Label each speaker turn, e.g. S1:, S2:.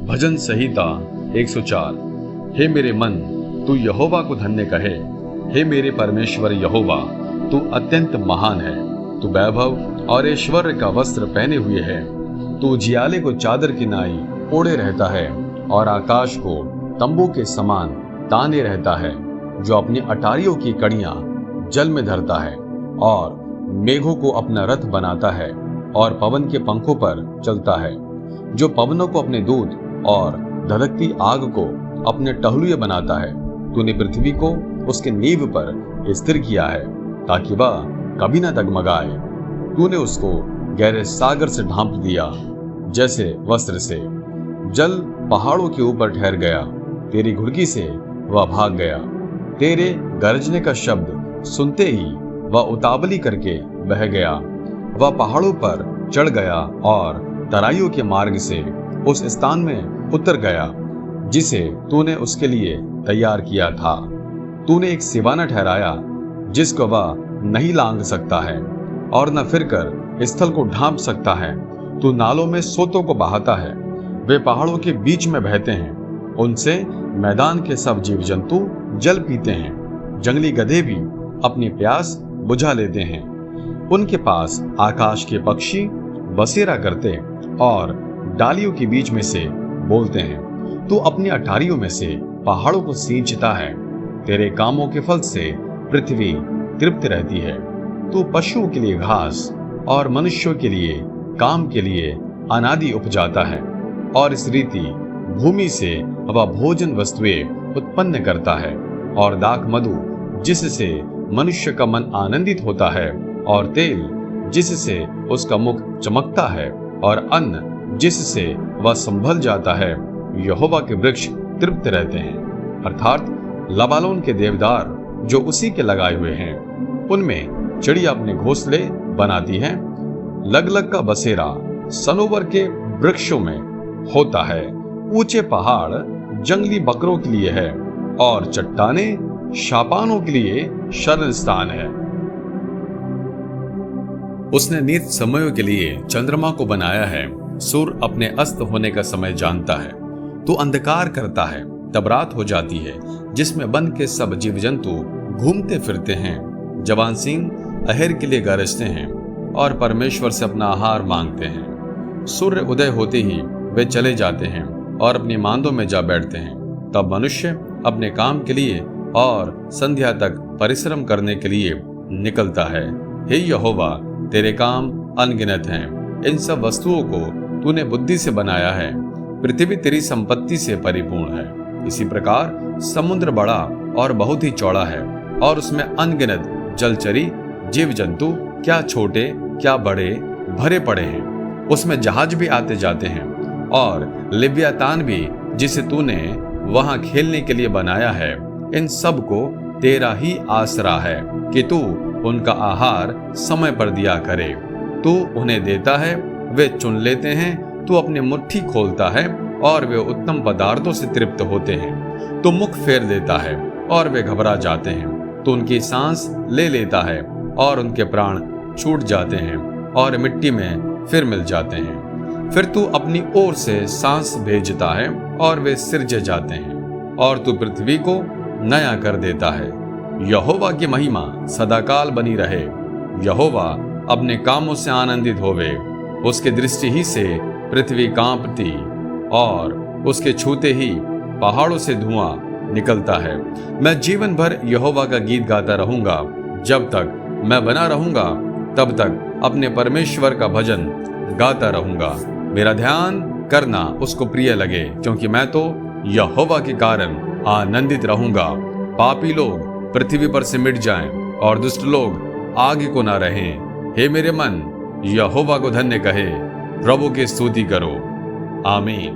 S1: भजन संहिता 104। हे मेरे मन, तू यहोवा को धन्य कहे। हे मेरे परमेश्वर यहोवा, तू अत्यंत महान है। तू वैभव और ऐश्वर्य का वस्त्र पहने हुए है। तू उजियाले को चादर की नाई ओढ़े रहता है और आकाश को तंबू के समान ताने रहता है, जो अपनी अटारियों की कड़ियां जल में धरता है और मेघों को अपना रथ बनाता है और पवन के पंखों पर चलता है, जो पवनों को अपने दूत और धधकती आग को अपने टहलुए बनाता है। तूने पृथ्वी को उसके नींव पर स्थिर किया है ताकि वह कभी न डगमगाए। तूने उसको गहरे सागर से ढांप दिया, जैसे वस्त्र से। जल पहाड़ों के ऊपर ठहर गया, तेरी घुड़की से वह भाग गया। तेरे गरजने का शब्द सुनते ही वह उतावली करके बह गया। वह पहाड़ों पर चढ़ गया और तराइयों के मार्ग से उस स्थान में उतर गया जिसे तूने उसके लिए तैयार किया था। तूने एक सिवाना ठहराया जिसको वह नहीं लांघ सकता है और न फिरकर स्थल को ढांप सकता है। तू नालों में सोतों को बहाता है, वे पहाड़ों के बीच में बहते हैं। उनसे मैदान के सब जीव जंतु जल पीते हैं। जंगली गधे भी अपनी प्यास बुझा लेते हैं। उनके पास आकाश के पक्षी बसेरा करते और डालियों के बीच में से बोलते हैं। तू अपनी अटारियों में से पहाड़ों को सींचता है। तेरे कामों के फल से पृथ्वी तृप्त रहती है। तू पशुओं के लिए घास और मनुष्यों के लिए काम के लिए अनादि उपजाता है और इस रीति भूमि से वह भोजन वस्तुएं उत्पन्न करता है और दाख मधु जिससे मनुष्य का मन आनंदित होता है और तेल जिससे उसका मुख चमकता है और अन्न जिससे वह संभल जाता है। यहोवा के वृक्ष तृप्त रहते हैं, अर्थात लबानोन के देवदार जो उसी के लगाए हुए हैं। उनमें चिड़िया अपने घोंसले बनाती है। लगलग का बसेरा सनोवर के वृक्षों में होता है। ऊंचे पहाड़ जंगली बकरों के लिए है और चट्टाने शापानों के लिए शरण स्थान है। उसने नित समयों के लिए चंद्रमा को बनाया है। सूर्य अपने अस्त होने का समय जानता है। तू अंधकार करता है, तब रात हो जाती है, जिसमें वन के सब जीव जंतु घूमते फिरते हैं। जवान सिंह अहेर के लिए गरजते हैं और परमेश्वर से अपना आहार मांगते हैं। सूर्य उदय होते ही वे चले जाते हैं और अपनी मांदों में जा बैठते हैं। तब मनुष्य अपने काम के लिए और संध्या तक परिश्रम करने के लिए निकलता है। हे यहोवा, तेरे काम अनगिनत हैं। इन सब वस्तुओं को तूने बुद्धि से बनाया है। पृथ्वी तेरी संपत्ति से परिपूर्ण है। इसी प्रकार समुद्र बड़ा और बहुत ही चौड़ा है और उसमें अनगिनत जलचरी जीव जंतु, क्या छोटे क्या बड़े, भरे पड़े हैं। उसमें जहाज भी आते जाते हैं और लिव्यातान भी, जिसे तूने वहां खेलने के लिए बनाया है। इन सब को तेरा ही आसरा है कि तू उनका आहार समय पर दिया करे। तू उन्हें देता है, वे चुन लेते हैं। तू अपनी मुट्ठी खोलता है और वे उत्तम पदार्थों से तृप्त होते हैं। तू मुख फेर देता है और वे घबरा जाते हैं। तू उनकी सांस ले लेता है और उनके प्राण छूट जाते हैं और मिट्टी में फिर मिल जाते हैं। फिर तू अपनी ओर से सांस भेजता है और वे सिरजे जाते हैं और तू पृथ्वी को नया कर देता है। यहोवा की महिमा सदाकाल बनी रहे। यहोवा अपने कामों से आनंदित होवे। उसके दृष्टि ही से पृथ्वी कांपती और उसके छूते ही पहाड़ों से धुआं निकलता है। मैं जीवन भर यहोवा का गीत गाता रहूंगा। जब तक मैं बना रहूंगा तब तक अपने परमेश्वर का भजन गाता रहूंगा। मेरा ध्यान करना उसको प्रिय लगे, क्योंकि मैं तो यहोवा के कारण आनंदित रहूंगा। पापी लोग पृथ्वी पर से मिट जाएं और दुष्ट लोग आगे को ना रहें। हे मेरे मन, यहोवा को धन्य कहे, प्रभु की स्तुति करो। आमीन।